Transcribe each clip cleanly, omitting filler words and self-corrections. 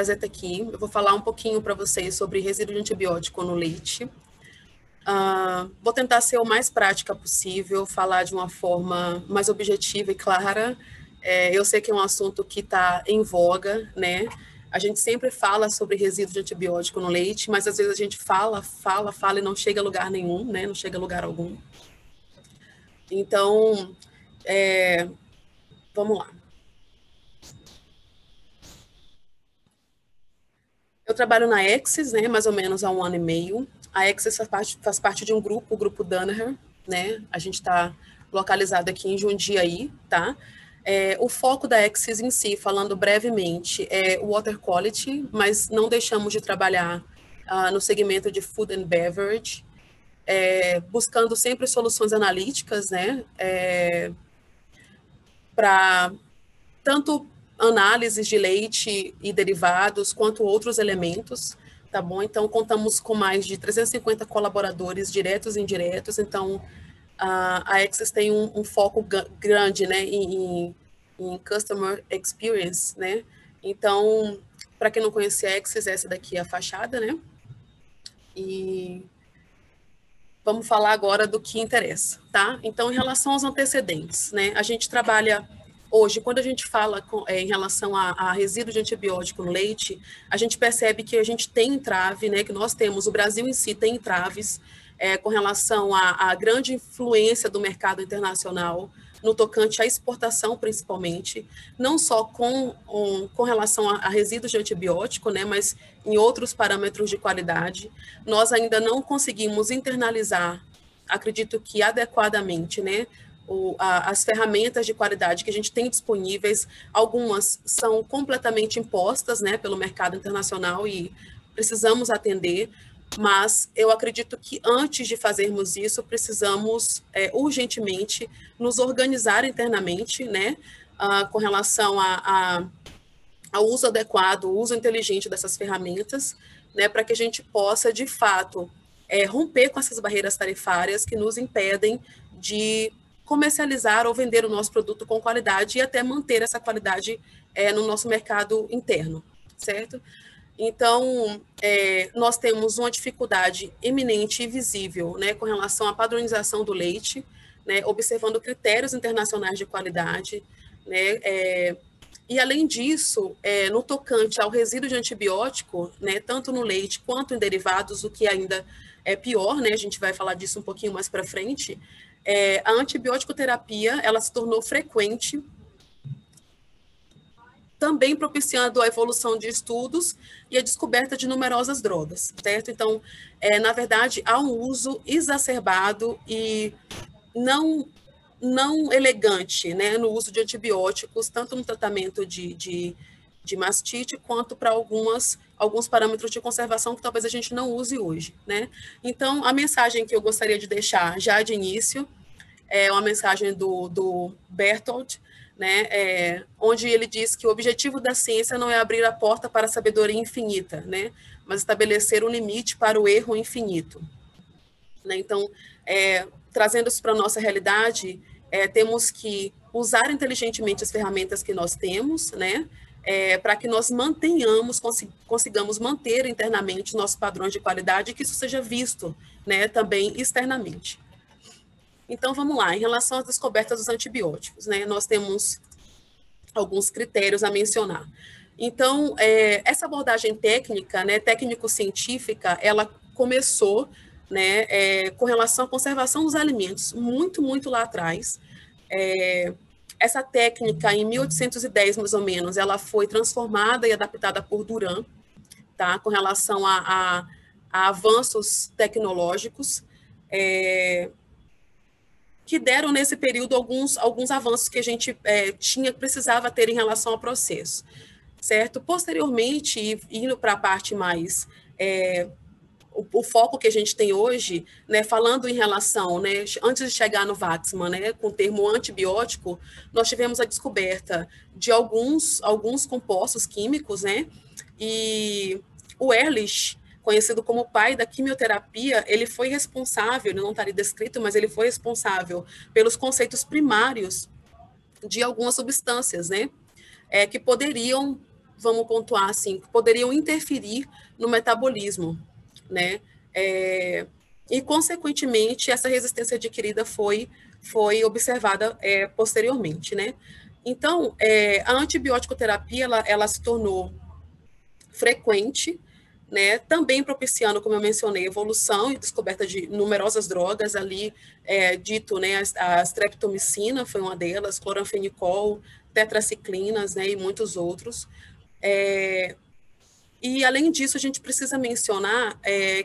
Gazeta aqui. Eu vou falar um pouquinho para vocês sobre resíduo de antibiótico no leite. Vou tentar ser o mais prática possível, falar de uma forma mais objetiva e clara. Eu sei que é um assunto que está em voga, né? A gente sempre fala sobre resíduo de antibiótico no leite, mas às vezes a gente fala e não chega a lugar nenhum, né? Não chega a lugar algum. Então, vamos lá. Eu trabalho na Exis, né, mais ou menos há 1 ano e meio. A Exis faz parte de um grupo, o Grupo Danaher, né? A gente está localizado aqui em Jundiaí, tá? O foco da Exis em si, falando brevemente, é o Water Quality, mas não deixamos de trabalhar no segmento de Food and Beverage, buscando sempre soluções analíticas, né? Para tanto análises de leite e derivados, quanto outros elementos, tá bom? Então, contamos com mais de 350 colaboradores diretos e indiretos, então, a Exis tem um foco grande, né, em Customer Experience, né? Então, para quem não conhece a Exis, essa daqui é a fachada, né? E vamos falar agora do que interessa, tá? Então, em relação aos antecedentes, né? A gente trabalha hoje, quando a gente fala em relação a resíduo de antibiótico no leite, a gente percebe que a gente tem entrave, né? Que nós temos, o Brasil em si tem entraves com relação à grande influência do mercado internacional no tocante à exportação, principalmente, não só com relação a resíduos de antibiótico, né, mas em outros parâmetros de qualidade. Nós ainda não conseguimos internalizar, acredito que adequadamente, né, as ferramentas de qualidade que a gente tem disponíveis. Algumas são completamente impostas, né, pelo mercado internacional e precisamos atender. Mas eu acredito que antes de fazermos isso, precisamos urgentemente nos organizar internamente, né, com relação ao uso adequado, o uso inteligente dessas ferramentas, né, para que a gente possa, de fato, romper com essas barreiras tarifárias que nos impedem de comercializar ou vender o nosso produto com qualidade e até manter essa qualidade no nosso mercado interno, certo? Então, nós temos uma dificuldade eminente e visível, né, com relação à padronização do leite, né, observando critérios internacionais de qualidade, né, e além disso, no tocante ao resíduo de antibiótico, né, tanto no leite quanto em derivados, o que ainda é pior, né, a gente vai falar disso um pouquinho mais para frente, a antibiótico terapia, ela se tornou frequente, também propiciando a evolução de estudos e a descoberta de numerosas drogas, certo? Então, na verdade, há um uso exacerbado e não elegante, né, no uso de antibióticos, tanto no tratamento de mastite, quanto para alguns parâmetros de conservação que talvez a gente não use hoje, né? Então, a mensagem que eu gostaria de deixar já de início é uma mensagem do Bertolt, né, onde ele diz que o objetivo da ciência não é abrir a porta para a sabedoria infinita, né, mas estabelecer um limite para o erro infinito. Né? Então, trazendo isso para a nossa realidade, temos que usar inteligentemente as ferramentas que nós temos, né, para que nós consigamos manter internamente nossos padrões de qualidade e que isso seja visto, né, também externamente. Então, vamos lá, em relação às descobertas dos antibióticos, né, nós temos alguns critérios a mencionar. Então, essa abordagem técnica, né, técnico-científica, ela começou, né, com relação à conservação dos alimentos, muito lá atrás. Essa técnica, em 1810, mais ou menos, ela foi transformada e adaptada por Duran, tá, com relação a avanços tecnológicos, que deram nesse período alguns avanços que a gente precisava ter em relação ao processo, certo? Posteriormente, indo para a parte mais o foco que a gente tem hoje, né, falando em relação, né, antes de chegar no Waxman, né, com o termo antibiótico, nós tivemos a descoberta de alguns compostos químicos, né, e o Ehrlich, conhecido como o pai da quimioterapia, ele foi responsável, ele não está ali descrito, mas ele foi responsável pelos conceitos primários de algumas substâncias, né, que poderiam vamos pontuar assim, que poderiam interferir no metabolismo, né? E, consequentemente, essa resistência adquirida foi observada posteriormente, né? Então, a antibiótico terapia, ela se tornou frequente, né, também propiciando, como eu mencionei, evolução e descoberta de numerosas drogas ali, dito, né, a streptomicina foi uma delas, cloranfenicol, tetraciclinas, né, e muitos outros. E, além disso, a gente precisa mencionar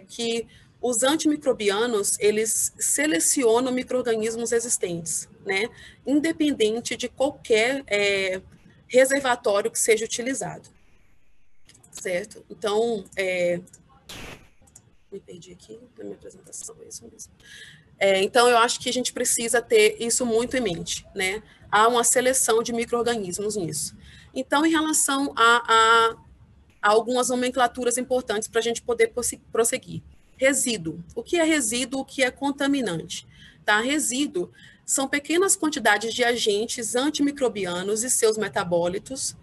que os antimicrobianos, eles selecionam micro-organismos existentes, né, independente de qualquer reservatório que seja utilizado. Certo? Então, me perdi aqui na minha apresentação, é isso mesmo. Então, eu acho que a gente precisa ter isso muito em mente, né? Há uma seleção de micro-organismos nisso. Então, em relação a algumas nomenclaturas importantes para a gente poder prosseguir. Resíduo. O que é resíduo? O que é contaminante? Tá? Resíduo são pequenas quantidades de agentes antimicrobianos e seus metabólitos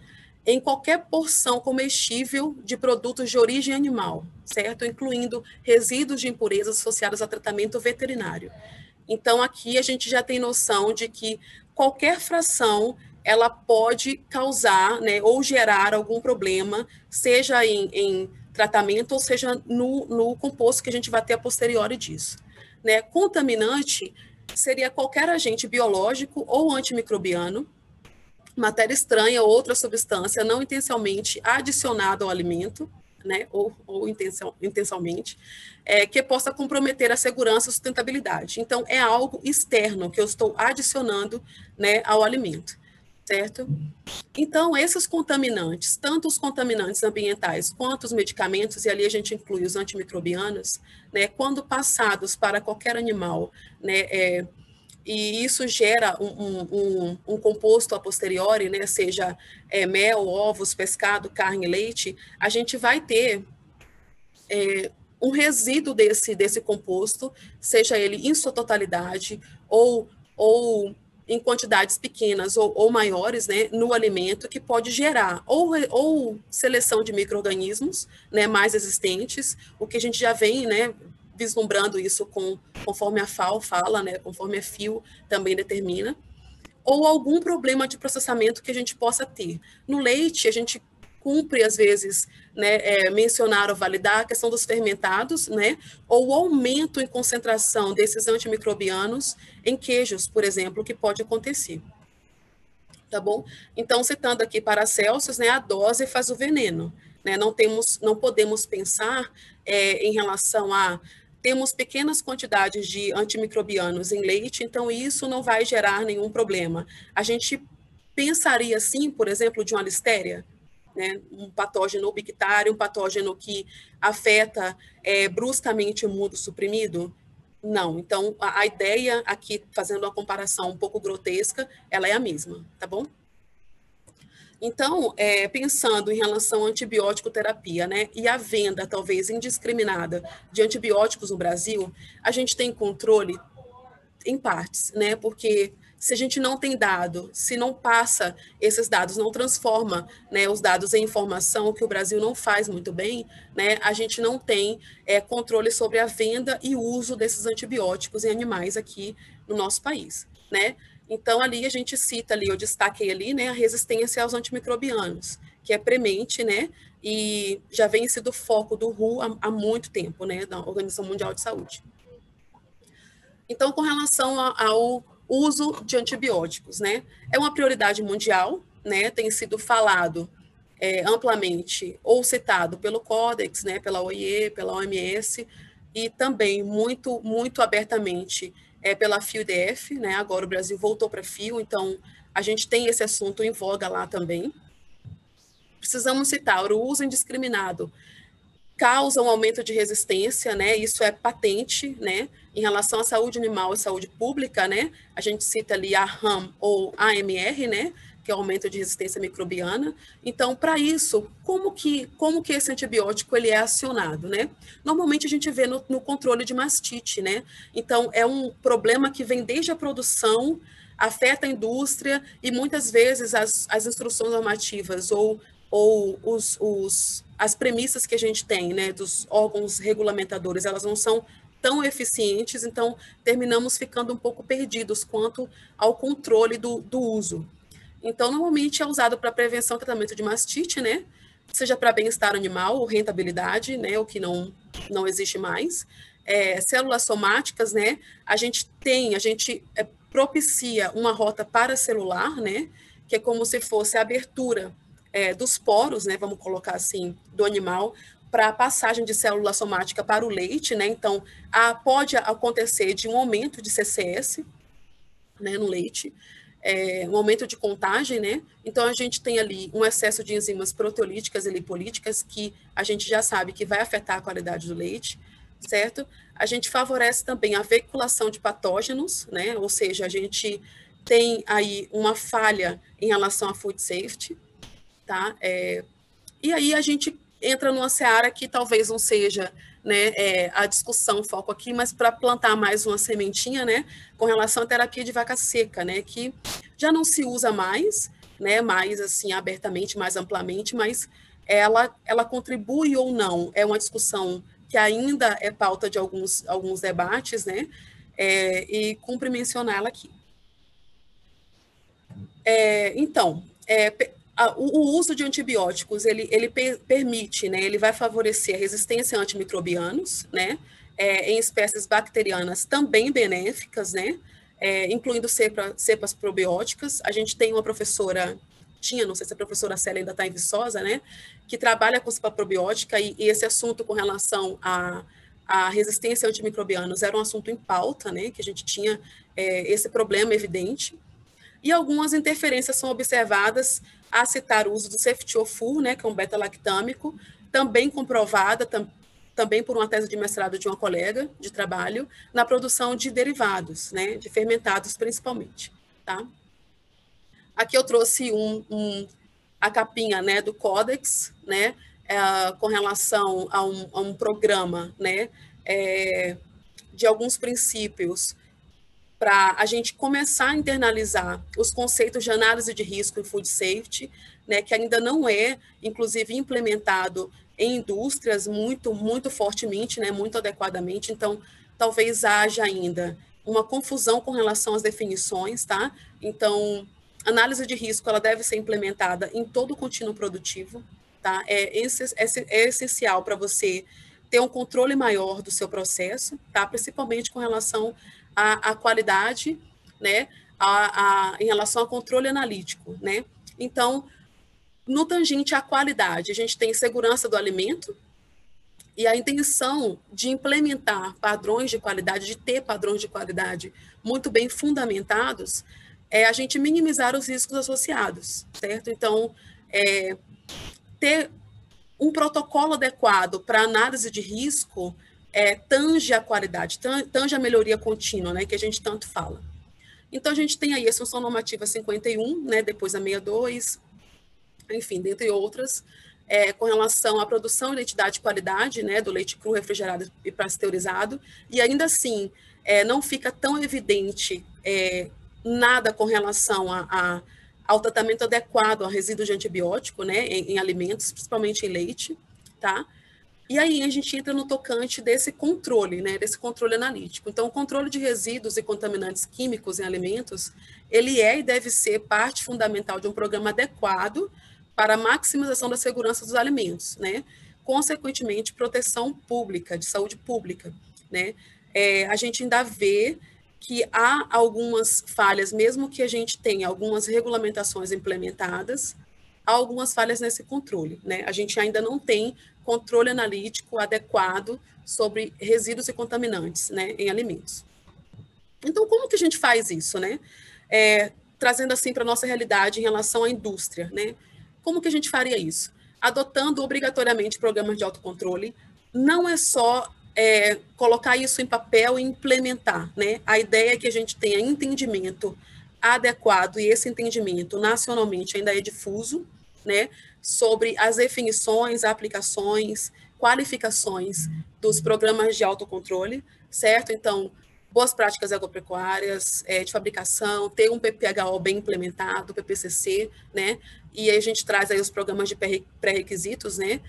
em qualquer porção comestível de produtos de origem animal, certo? Incluindo resíduos de impurezas associados a tratamento veterinário. Então, aqui a gente já tem noção de que qualquer fração ela pode causar, né, ou gerar algum problema, seja em tratamento ou seja no composto que a gente vai ter a posteriori disso. Né? Contaminante seria qualquer agente biológico ou antimicrobiano, matéria estranha ou outra substância não intencionalmente adicionada ao alimento, né, ou intencionalmente, que possa comprometer a segurança e sustentabilidade. Então, é algo externo que eu estou adicionando, né, ao alimento, certo? Então, esses contaminantes, tanto os contaminantes ambientais quanto os medicamentos, e ali a gente inclui os antimicrobianos, né, quando passados para qualquer animal, né, e isso gera um composto a posteriori, né, seja mel, ovos, pescado, carne, leite, a gente vai ter um resíduo desse composto, seja ele em sua totalidade ou em quantidades pequenas ou maiores, né, no alimento, que pode gerar ou seleção de micro-organismos, né, mais existentes, o que a gente já vem, né, vislumbrando isso conforme a FAO fala, né, conforme a FIO também determina, ou algum problema de processamento que a gente possa ter. No leite, a gente cumpre, às vezes, né, mencionar ou validar a questão dos fermentados, né, ou o aumento em concentração desses antimicrobianos em queijos, por exemplo, que pode acontecer. Tá bom? Então, citando aqui Paracelsus, né, a dose faz o veneno. Né? Não podemos pensar em relação a temos pequenas quantidades de antimicrobianos em leite, então isso não vai gerar nenhum problema. A gente pensaria, sim, por exemplo, de uma listéria, né? Um patógeno ubictário, um patógeno que afeta bruscamente o mundo suprimido? Não. Então, a ideia aqui, fazendo uma comparação um pouco grotesca, ela é a mesma, tá bom? Então, pensando em relação à antibiótico terapia, né, e a venda talvez indiscriminada de antibióticos no Brasil, a gente tem controle em partes, né, porque se a gente não tem dado, se não passa esses dados, não transforma, né, os dados em informação, que o Brasil não faz muito bem, né, a gente não tem controle sobre a venda e uso desses antibióticos em animais aqui no nosso país, né? Então, ali a gente cita ali, eu destaquei ali, né, a resistência aos antimicrobianos, que é premente, né, e já vem sido foco do WHO há muito tempo, né, da Organização Mundial de Saúde. Então, com relação ao uso de antibióticos, né, é uma prioridade mundial, né, tem sido falado amplamente ou citado pelo Códex, né, pela OIE, pela OMS, e também muito, muito abertamente pela FIO-DF, né? Agora o Brasil voltou para a FIO, então a gente tem esse assunto em voga lá também. Precisamos citar o uso indiscriminado causa um aumento de resistência, né? Isso é patente, né? Em relação à saúde animal e saúde pública, né? A gente cita ali a RAM ou AMR, né? Que é o aumento de resistência microbiana. Então, para isso, como que esse antibiótico ele é acionado, né? Normalmente a gente vê no controle de mastite, né? Então, é um problema que vem desde a produção, afeta a indústria e muitas vezes as instruções normativas ou ou as premissas que a gente tem, né, dos órgãos regulamentadores, elas não são tão eficientes, então terminamos ficando um pouco perdidos quanto ao controle do uso. Então, normalmente é usado para prevenção e tratamento de mastite, né, seja para bem-estar animal ou rentabilidade, né, o que não existe mais. Células somáticas, né, a gente propicia uma rota paracelular, né, que é como se fosse a abertura dos poros, né, vamos colocar assim, do animal, para a passagem de célula somática para o leite, né, então pode acontecer de um aumento de CCS, né, no leite, um aumento de contagem, né, então a gente tem ali um excesso de enzimas proteolíticas e lipolíticas que a gente já sabe que vai afetar a qualidade do leite, certo? A gente favorece também a veiculação de patógenos, né, ou seja, a gente tem aí uma falha em relação à food safety, tá? E aí a gente entra numa seara que talvez não seja, né, a discussão, foco aqui, mas para plantar mais uma sementinha, né, com relação à terapia de vaca seca, né, que já não se usa mais, né, mais assim abertamente, mais amplamente, mas ela contribui ou não, é uma discussão que ainda é pauta de alguns debates, né, e cumpre mencioná-la aqui. Então, o uso de antibióticos, ele permite, né, ele vai favorecer a resistência a antimicrobianos, né, em espécies bacterianas também benéficas, né, incluindo cepas probióticas. A gente tem uma professora, não sei se a professora Célia ainda está em Viçosa, né, que trabalha com cepa probiótica, e esse assunto com relação à resistência a antimicrobianos era um assunto em pauta, né, que a gente tinha esse problema evidente. E algumas interferências são observadas, a citar o uso do ceftiofur, né, que é um beta-lactâmico, também comprovada, também por uma tese de mestrado de uma colega de trabalho, na produção de derivados, né, de fermentados principalmente. Tá? Aqui eu trouxe a capinha, né, do Codex, né, com relação a um programa, né, de alguns princípios para a gente começar a internalizar os conceitos de análise de risco em food safety, né, que ainda não é, inclusive, implementado em indústrias muito fortemente, né, muito adequadamente. Então, talvez haja ainda uma confusão com relação às definições, tá? Então, análise de risco ela deve ser implementada em todo o contínuo produtivo, tá? É essencial para você ter um controle maior do seu processo, tá? Principalmente com relação à qualidade, né? Em relação ao controle analítico, né? Então, no tangente à qualidade, a gente tem segurança do alimento e a intenção de implementar padrões de qualidade, de ter padrões de qualidade muito bem fundamentados, é a gente minimizar os riscos associados, certo? Então, ter um protocolo adequado para análise de risco tange a qualidade, tange a melhoria contínua, né, que a gente tanto fala. Então, a gente tem aí a Sanção Normativa 51, né, depois a 62, enfim, dentre outras, com relação à produção, identidade e qualidade, né, do leite cru, refrigerado e pasteurizado, e ainda assim, não fica tão evidente nada com relação ao tratamento adequado a resíduos de antibiótico, né, em alimentos, principalmente em leite, tá? E aí a gente entra no tocante desse controle, né, desse controle analítico. Então, o controle de resíduos e contaminantes químicos em alimentos, ele e deve ser parte fundamental de um programa adequado para a maximização da segurança dos alimentos, né? Consequentemente, proteção pública, de saúde pública, né? A gente ainda vê que há algumas falhas, mesmo que a gente tenha algumas regulamentações implementadas, há algumas falhas nesse controle, né? A gente ainda não tem controle analítico adequado sobre resíduos e contaminantes, né, em alimentos. Então, como que a gente faz isso, né? Trazendo assim para a nossa realidade em relação à indústria, né? Como que a gente faria isso? Adotando obrigatoriamente programas de autocontrole. Não é só colocar isso em papel e implementar, né? A ideia é que a gente tenha entendimento adequado, e esse entendimento nacionalmente ainda é difuso, né? Sobre as definições, aplicações, qualificações dos programas de autocontrole, certo? Então, boas práticas agropecuárias, de fabricação, ter um PPHO bem implementado, PPCC, né? E aí a gente traz aí os programas de pré-requisitos, né?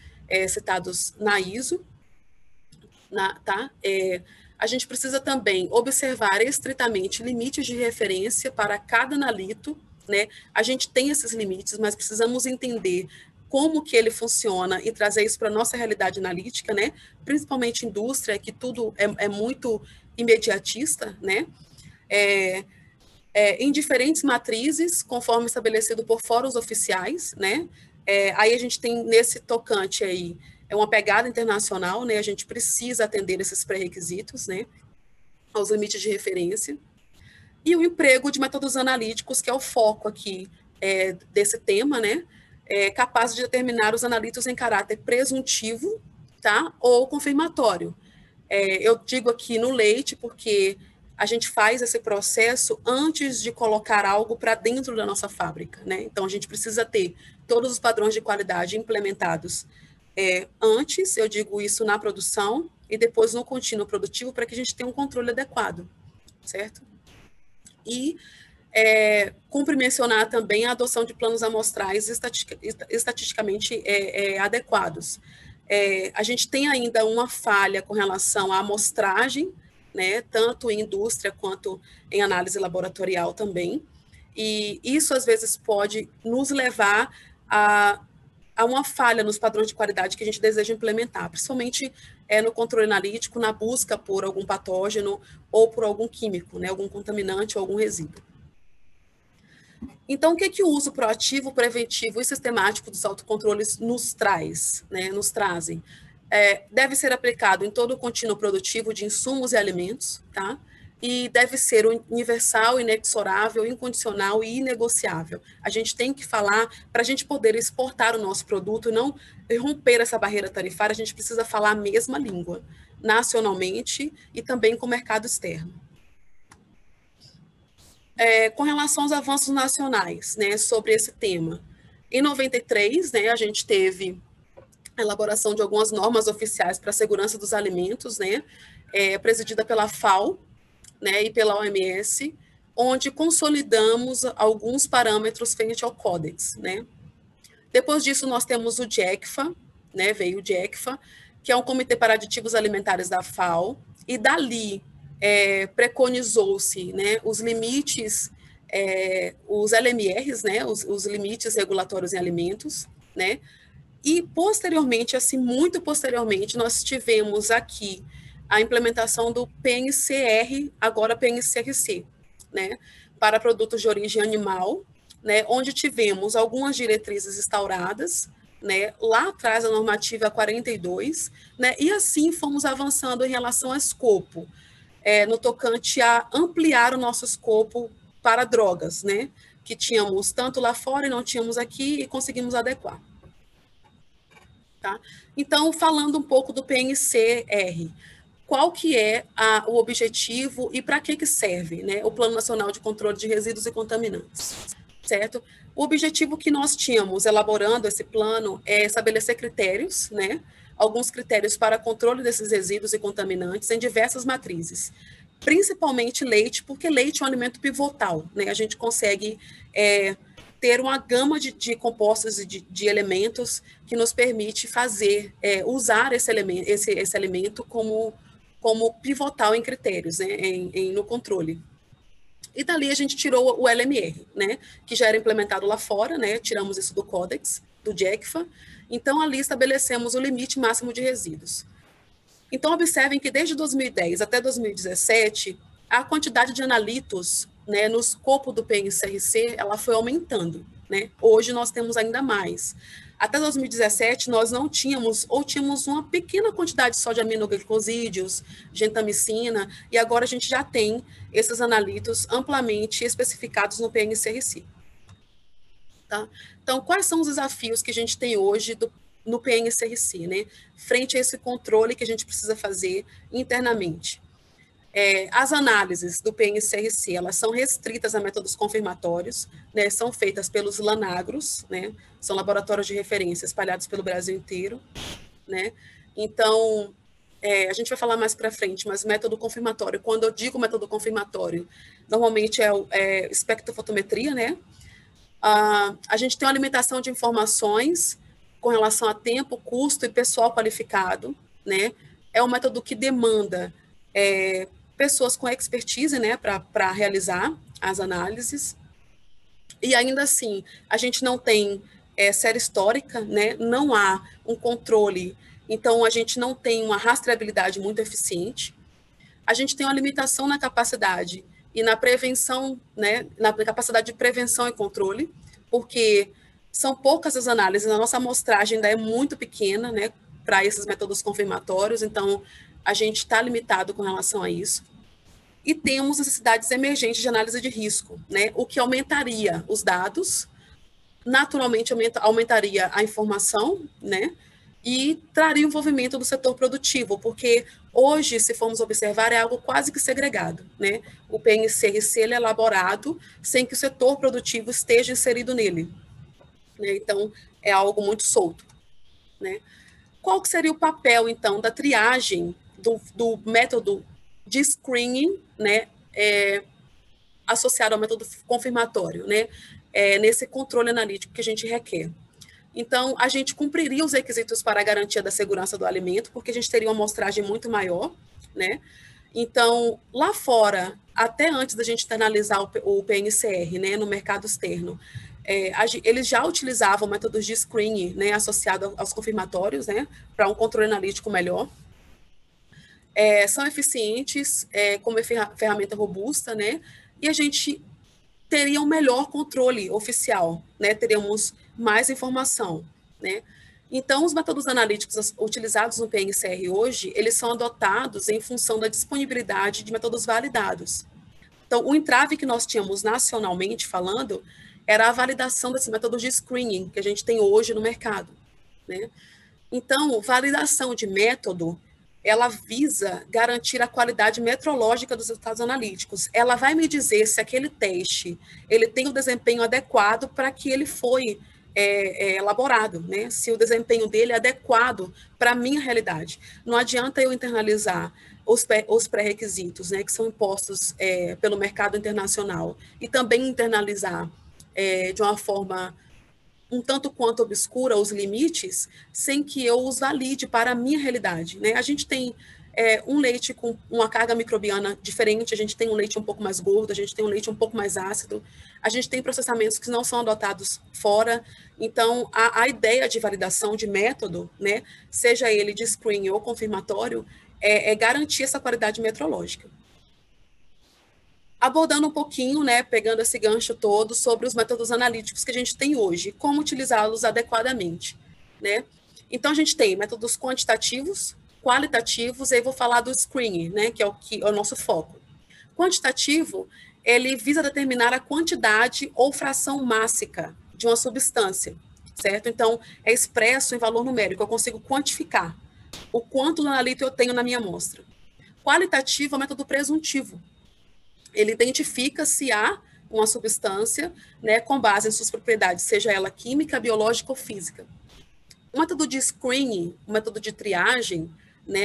Citados na ISO, tá? A gente precisa também observar estritamente limites de referência para cada analito, né? A gente tem esses limites, mas precisamos entender como que ele funciona e trazer isso para a nossa realidade analítica, né? Principalmente indústria, que tudo é muito imediatista, né? Em diferentes matrizes, conforme estabelecido por fóruns oficiais, né? Aí a gente tem nesse tocante aí uma pegada internacional, né? A gente precisa atender esses pré-requisitos, né? Aos limites de referência. E o emprego de métodos analíticos, que é o foco aqui desse tema, né? Capaz de determinar os analitos em caráter presuntivo, tá? Ou confirmatório. Eu digo aqui no leite porque a gente faz esse processo antes de colocar algo para dentro da nossa fábrica, né? Então, a gente precisa ter todos os padrões de qualidade implementados antes, eu digo isso na produção, e depois no contínuo produtivo, para que a gente tenha um controle adequado, certo? E cumpre mencionar também a adoção de planos amostrais estatisticamente adequados. A gente tem ainda uma falha com relação à amostragem, né, tanto em indústria quanto em análise laboratorial também, e isso às vezes pode nos levar a uma falha nos padrões de qualidade que a gente deseja implementar, principalmente no controle analítico, na busca por algum patógeno ou por algum químico, né, algum contaminante ou algum resíduo. Então, o que o uso proativo, preventivo e sistemático dos autocontroles nos traz, né, nos trazem? Deve ser aplicado em todo o contínuo produtivo de insumos e alimentos, tá? E deve ser universal, inexorável, incondicional e inegociável. A gente tem que falar, para a gente poder exportar o nosso produto, não romper essa barreira tarifária, a gente precisa falar a mesma língua, nacionalmente e também com o mercado externo. Com relação aos avanços nacionais, né, sobre esse tema. Em 93, né, a gente teve a elaboração de algumas normas oficiais para a segurança dos alimentos, né, presidida pela FAO, né, e pela OMS, onde consolidamos alguns parâmetros frente ao Códex, né. Depois disso, nós temos o GECFA, né, veio o GECFA, que é um Comitê para Aditivos Alimentares da FAO, e dali preconizou-se, né, os limites, os LMRs, né, os limites regulatórios em alimentos, né, e posteriormente, assim, muito posteriormente, nós tivemos aqui a implementação do PNCR, agora PNCRC, né, para produtos de origem animal, né, onde tivemos algumas diretrizes instauradas, né, lá atrás a normativa 42, né, e assim fomos avançando em relação ao escopo, no tocante a ampliar o nosso escopo para drogas, né, que tínhamos tanto lá fora e não tínhamos aqui e conseguimos adequar. Tá? Então, falando um pouco do PNCR, qual que é o objetivo e para que serve, né, o Plano Nacional de Controle de Resíduos e Contaminantes, certo? O objetivo que nós tínhamos elaborando esse plano é estabelecer critérios, né, alguns critérios para controle desses resíduos e contaminantes em diversas matrizes, principalmente leite, porque leite é um alimento pivotal, né, a gente consegue ter uma gama de compostos e de elementos que nos permite fazer, usar esse alimento como pivotal em critérios, né, no controle. E dali a gente tirou o LMR, né, que já era implementado lá fora, né, tiramos isso do Códex, do GECFA, então ali estabelecemos o limite máximo de resíduos. Então observem que desde 2010 até 2017, a quantidade de analitos, né, no escopo do PNCRC, ela foi aumentando, né, hoje nós temos ainda mais. Até 2017, nós não tínhamos, ou tínhamos uma pequena quantidade só de aminoglicosídeos, gentamicina, e agora a gente já tem esses analitos amplamente especificados no PNCRC. Tá? Então, quais são os desafios que a gente tem hoje no PNCRC, né? Frente a esse controle que a gente precisa fazer internamente? As análises do PNCRC, elas são restritas a métodos confirmatórios, né, são feitas pelos LANAGROS, né, são laboratórios de referência espalhados pelo Brasil inteiro, né, então, a gente vai falar mais para frente, mas método confirmatório, quando eu digo método confirmatório, normalmente é espectrofotometria, né? A gente tem uma limitação de informações com relação a tempo, custo e pessoal qualificado, né? É um método que demanda pessoas com expertise, né, para realizar as análises. E ainda assim, a gente não tem série histórica, né? Não há um controle, então a gente não tem uma rastreabilidade muito eficiente. A gente tem uma limitação na capacidade e na prevenção, né? Na capacidade de prevenção e controle, porque são poucas as análises, a nossa amostragem ainda é muito pequena, né? Para esses métodos confirmatórios, então a gente está limitado com relação a isso. E temos necessidades emergentes de análise de risco, né? O que aumentaria os dados, naturalmente aumentaria a informação, né? E traria o envolvimento do setor produtivo, porque hoje, se formos observar, é algo quase que segregado, né? O PNCRC ele é elaborado sem que o setor produtivo esteja inserido nele, né? Então, é algo muito solto, né? Qual que seria o papel, então, da triagem do método de screening, né, associado ao método confirmatório, né, nesse controle analítico que a gente requer? Então, a gente cumpriria os requisitos para a garantia da segurança do alimento, porque a gente teria uma amostragem muito maior, né? Então, lá fora, até antes da gente analisar o PNCR, né, no mercado externo, eles já utilizavam métodos de screening, né, associado aos confirmatórios, né, para um controle analítico melhor. São eficientes, como ferramenta robusta, né, e a gente teria um melhor controle oficial, né, teríamos mais informação, né. Então, os métodos analíticos utilizados no PNCR hoje, eles são adotados em função da disponibilidade de métodos validados. Então, o entrave que nós tínhamos nacionalmente falando era a validação desses métodos de screening que a gente tem hoje no mercado, né. Então, validação de método, ela visa garantir a qualidade metrológica dos resultados analíticos. Ela vai me dizer se aquele teste ele tem o desempenho adequado para que ele foi elaborado, né? Se o desempenho dele é adequado para a minha realidade. Não adianta eu internalizar os pré-requisitos, né, que são impostos pelo mercado internacional, e também internalizar de uma forma um tanto quanto obscura os limites, sem que eu os valide para a minha realidade, né? A gente tem um leite com uma carga microbiana diferente, a gente tem um leite um pouco mais gordo, a gente tem um leite um pouco mais ácido, a gente tem processamentos que não são adotados fora. Então, a ideia de validação de método, né, seja ele de screening ou confirmatório, é garantir essa qualidade metrológica. Abordando um pouquinho, né, pegando esse gancho todo sobre os métodos analíticos que a gente tem hoje, como utilizá-los adequadamente, né? Então, a gente tem métodos quantitativos, qualitativos, e aí vou falar do screening, né, que é o nosso foco. Quantitativo, ele visa determinar a quantidade ou fração mássica de uma substância, certo? Então, é expresso em valor numérico, eu consigo quantificar o quanto do analito eu tenho na minha amostra. Qualitativo é o método presuntivo. Ele identifica se há uma substância, né, com base em suas propriedades, seja ela química, biológica ou física. O método de screening, o método de triagem, né,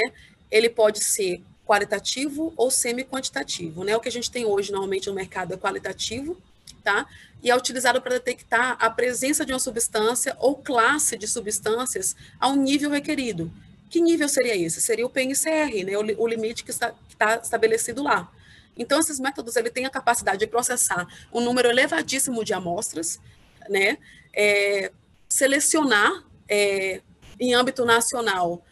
ele pode ser qualitativo ou semi-quantitativo, né? O que a gente tem hoje normalmente no mercado é qualitativo, tá? E é utilizado para detectar a presença de uma substância ou classe de substâncias a um nível requerido. Que nível seria esse? Seria o PNCR, né? O limite que está estabelecido lá. Então, esses métodos ele têm a capacidade de processar um número elevadíssimo de amostras, né? Selecionar em âmbito nacional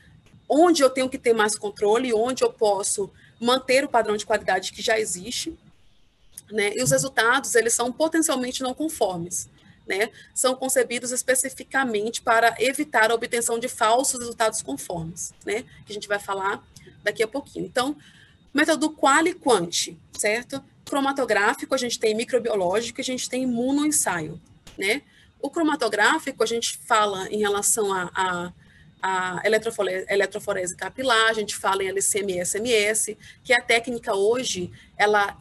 onde eu tenho que ter mais controle, onde eu posso manter o padrão de qualidade que já existe, né? E os resultados eles são potencialmente não conformes, né? São concebidos especificamente para evitar a obtenção de falsos resultados conformes, né? Que a gente vai falar daqui a pouquinho. Então, método quali quanti, certo? Cromatográfico, a gente tem microbiológico, a gente tem imunoensaio, né? O cromatográfico, a gente fala em relação a eletroforese capilar, a gente fala em LCM e SMS, que a técnica hoje,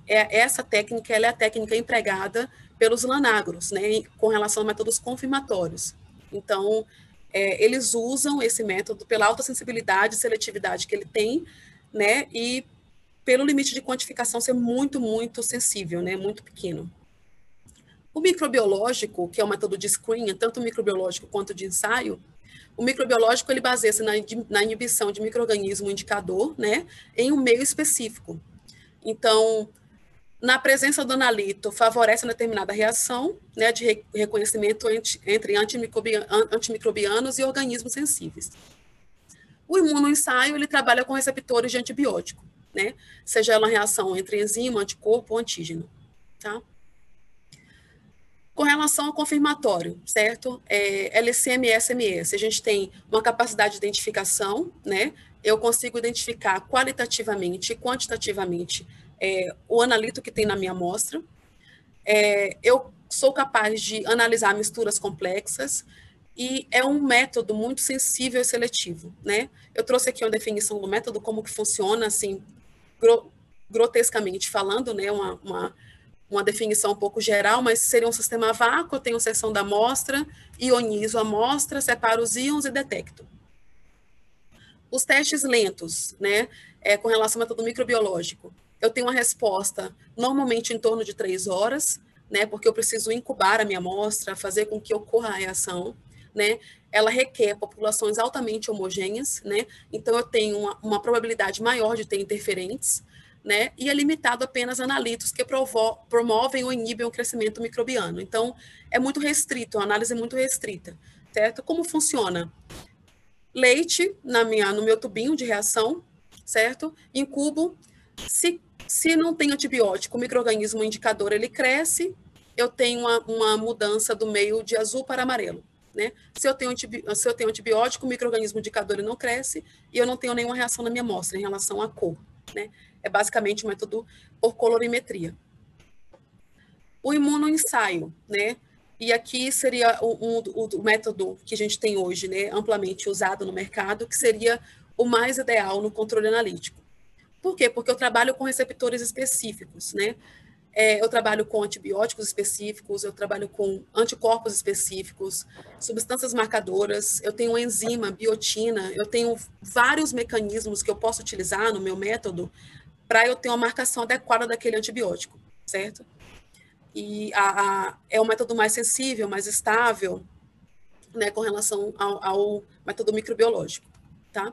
essa técnica ela é a técnica empregada pelos lanagros, né? Com relação a métodos confirmatórios. Então, eles usam esse método pela alta sensibilidade e seletividade que ele tem, né, e pelo limite de quantificação ser muito, muito sensível, né, muito pequeno. O microbiológico, que é o método de screening, tanto microbiológico quanto de ensaio, o microbiológico ele baseia-se na inibição de micro-organismo indicador, né, em um meio específico. Então, na presença do analito, favorece uma determinada reação, né, de reconhecimento entre antimicrobianos e organismos sensíveis. O imunoensaio, ele trabalha com receptores de antibiótico, né, seja ela uma reação entre enzima, anticorpo ou antígeno, tá? Com relação ao confirmatório, certo? LCM e SMS, a gente tem uma capacidade de identificação, né? Eu consigo identificar qualitativamente e quantitativamente o analito que tem na minha amostra. Eu sou capaz de analisar misturas complexas e é um método muito sensível e seletivo, né? Eu trouxe aqui uma definição do método, como que funciona, assim, grotescamente falando, né? Uma definição um pouco geral, mas seria um sistema a vácuo, eu tenho seção da amostra, ionizo a amostra, separo os íons e detecto. Os testes lentos, né, com relação ao método microbiológico, eu tenho uma resposta normalmente em torno de 3 horas, né, porque eu preciso incubar a minha amostra, fazer com que ocorra a reação, né, ela requer populações altamente homogêneas, né, então eu tenho uma probabilidade maior de ter interferentes, né, e é limitado apenas a analitos que promovem ou inibem o crescimento microbiano. Então, é muito restrito, a análise é muito restrita, certo? Como funciona? Leite no meu tubinho de reação, certo? Incubo. Se não tem antibiótico, o micro-organismo indicador, ele cresce, eu tenho uma mudança do meio de azul para amarelo, né? Se eu tenho antibiótico, o micro-organismo indicador ele não cresce e eu não tenho nenhuma reação na minha amostra em relação à cor, né? É basicamente um método por colorimetria. O imunoensaio, né? E aqui seria o método que a gente tem hoje, né, amplamente usado no mercado, que seria o mais ideal no controle analítico. Por quê? Porque eu trabalho com receptores específicos, né? Eu trabalho com antibióticos específicos, eu trabalho com anticorpos específicos, substâncias marcadoras, eu tenho enzima, biotina, eu tenho vários mecanismos que eu posso utilizar no meu método para eu ter uma marcação adequada daquele antibiótico, certo? E é um método mais sensível, mais estável, né, com relação ao método microbiológico, tá?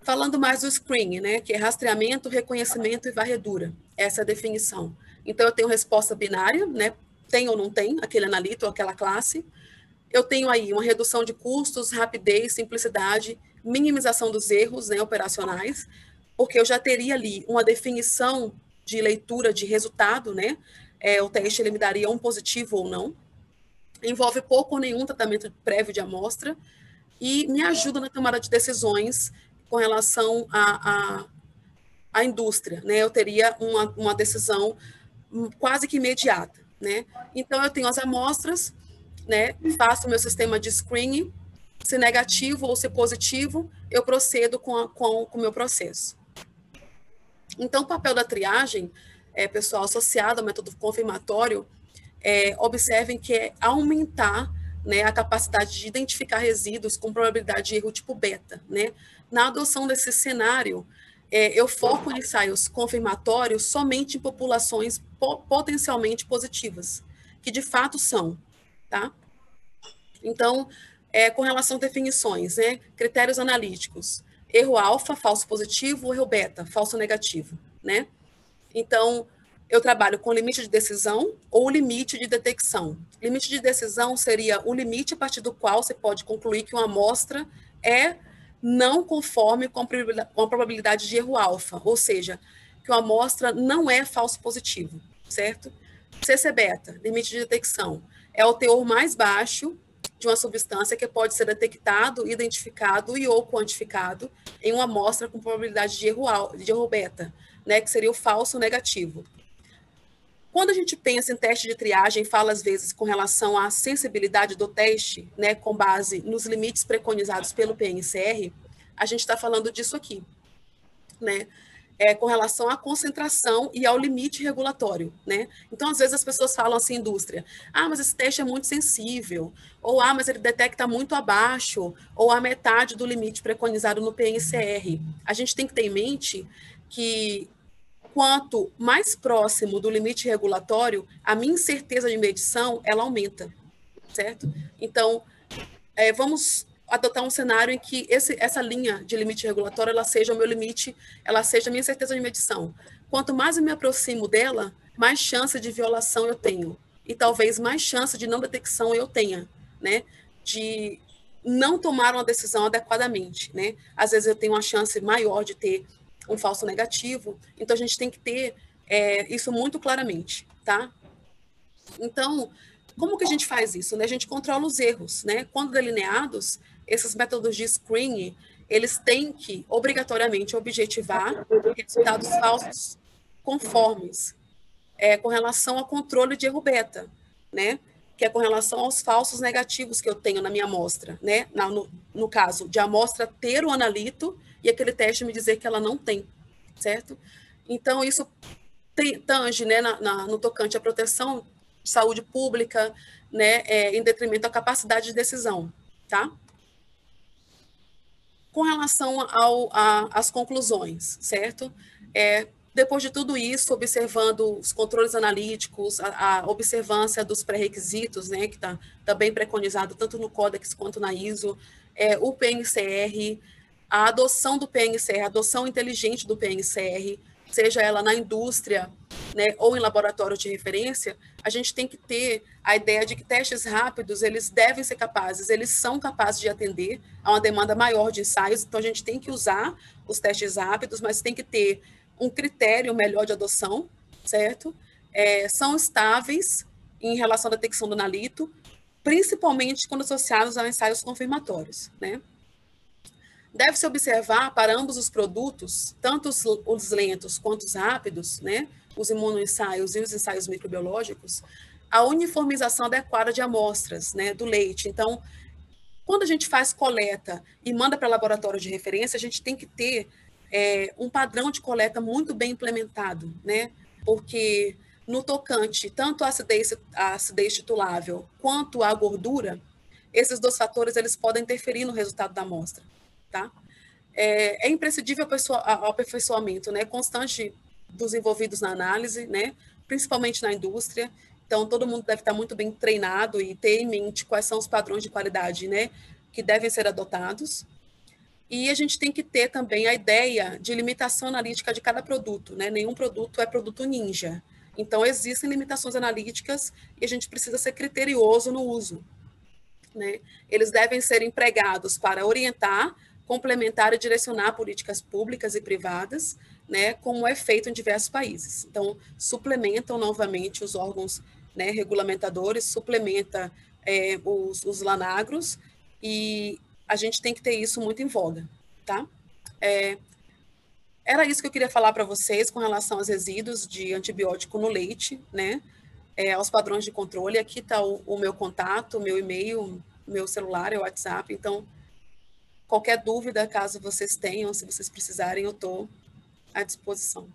Falando mais do screening, né, que é rastreamento, reconhecimento e varredura, essa é a definição. Então, eu tenho resposta binária, né, tem ou não tem, aquele analito ou aquela classe. Eu tenho aí uma redução de custos, rapidez, simplicidade, minimização dos erros, né, operacionais, porque eu já teria ali uma definição de leitura de resultado, né, o teste ele me daria um positivo ou não. Envolve pouco ou nenhum tratamento prévio de amostra e me ajuda na tomada de decisões com relação à indústria, né? Eu teria uma decisão quase que imediata, né? Então, eu tenho as amostras, né? Faço o meu sistema de screening, se negativo ou se positivo, eu procedo com o meu processo. Então, o papel da triagem, pessoal, associado ao método confirmatório, observem que é aumentar, né, a capacidade de identificar resíduos com probabilidade de erro tipo beta, né? Na adoção desse cenário, eu foco em ensaios confirmatórios somente em populações potencialmente positivas, que de fato são, tá? Então, com relação a definições, né, critérios analíticos, erro alfa, falso positivo, erro beta, falso negativo, né? Então, eu trabalho com limite de decisão ou limite de detecção. Limite de decisão seria o limite a partir do qual você pode concluir que uma amostra é não conforme com a probabilidade de erro alfa, ou seja, que uma amostra não é falso positivo, certo? CC beta, limite de detecção, é o teor mais baixo de uma substância que pode ser detectado, identificado e ou quantificado em uma amostra com probabilidade de erro beta, né, que seria o falso negativo. Quando a gente pensa em teste de triagem, fala às vezes com relação à sensibilidade do teste, né, com base nos limites preconizados pelo PNCR, a gente está falando disso aqui, né? com relação à concentração e ao limite regulatório, né? Então, às vezes as pessoas falam assim, indústria, mas esse teste é muito sensível, ou mas ele detecta muito abaixo, ou a metade do limite preconizado no PNCR. A gente tem que ter em mente que quanto mais próximo do limite regulatório, a minha incerteza de medição, ela aumenta, certo? Então, vamos adotar um cenário em que essa linha de limite regulatório ela seja o meu limite, ela seja a minha certeza de medição. Quanto mais eu me aproximo dela, mais chance de violação eu tenho. E talvez mais chance de não detecção eu tenha, né? De não tomar uma decisão adequadamente, né? Às vezes eu tenho uma chance maior de ter um falso negativo, então a gente tem que ter isso muito claramente, tá? Então, como que a gente faz isso? Né? A gente controla os erros, né? Quando delineados, esses métodos de screening, eles têm que, obrigatoriamente, objetivar resultados falsos conformes, com relação ao controle de erro beta, né? Que é com relação aos falsos negativos que eu tenho na minha amostra, né? No caso, de a amostra ter o analito e aquele teste me dizer que ela não tem, certo? Então, isso tange, né, no tocante à proteção de saúde pública, né, em detrimento da capacidade de decisão, tá? Com relação às conclusões, certo? Depois de tudo isso, observando os controles analíticos, a observância dos pré-requisitos, né, que está bem preconizado tanto no Codex quanto na ISO, o PNCR, a adoção do PNCR, a adoção inteligente do PNCR, seja ela na indústria, né, ou em laboratório de referência, a gente tem que ter a ideia de que testes rápidos, eles devem ser capazes, eles são capazes de atender a uma demanda maior de ensaios, então a gente tem que usar os testes rápidos, mas tem que ter um critério melhor de adoção, certo? São estáveis em relação à detecção do analito, principalmente quando associados a ensaios confirmatórios, né? Deve-se observar para ambos os produtos, tanto os lentos quanto os rápidos, né, os imunoensaios e os ensaios microbiológicos, a uniformização adequada de amostras, né, do leite. Então, quando a gente faz coleta e manda para laboratório de referência, a gente tem que ter um padrão de coleta muito bem implementado, né, porque no tocante tanto à acidez titulável quanto à gordura, esses dois fatores eles podem interferir no resultado da amostra. Tá? É imprescindível o aperfeiçoamento, né, constante dos envolvidos na análise, né, principalmente na indústria. Então, todo mundo deve estar muito bem treinado e ter em mente quais são os padrões de qualidade, né, que devem ser adotados. E a gente tem que ter também a ideia de limitação analítica de cada produto, né? Nenhum produto é produto ninja. Então, existem limitações analíticas e a gente precisa ser criterioso no uso, né? Eles devem ser empregados para orientar, complementar e direcionar políticas públicas e privadas, né, como é feito em diversos países. Então, suplementam novamente os órgãos, né, regulamentadores, suplementa os lanagros, e a gente tem que ter isso muito em voga, tá? Era isso que eu queria falar para vocês com relação aos resíduos de antibiótico no leite, né? Aos padrões de controle. Aqui está o meu contato, meu e-mail, meu celular, é o WhatsApp. Então, qualquer dúvida, caso vocês tenham, se vocês precisarem, eu estou à disposição.